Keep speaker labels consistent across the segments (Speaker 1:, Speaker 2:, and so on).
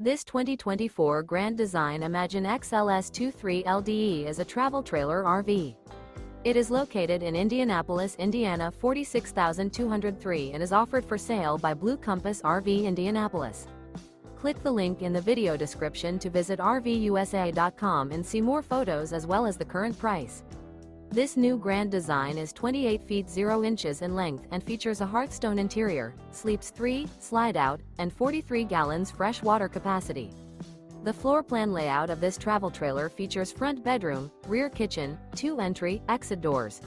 Speaker 1: This 2024 Grand Design Imagine XLS 23 LDE is a travel trailer RV. It is located in Indianapolis, Indiana 46203 and is offered for sale by Blue Compass RV Indianapolis. Click the link in the video description to visit RVUSA.com and see more photos as well as the current price. This new Grand Design is 28 feet 0 inches in length and features a HEARTHSTONE interior, sleeps 3, slide-out, and 43 gallons fresh water capacity. The floor plan layout of this travel trailer features front bedroom, rear kitchen, 2 entry, exit doors.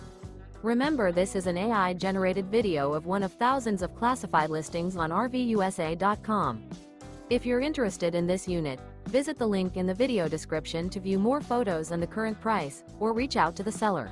Speaker 1: Remember, this is an AI-generated video of one of thousands of classified listings on RVUSA.com. If you're interested in this unit, visit the link in the video description to view more photos and the current price, or reach out to the seller.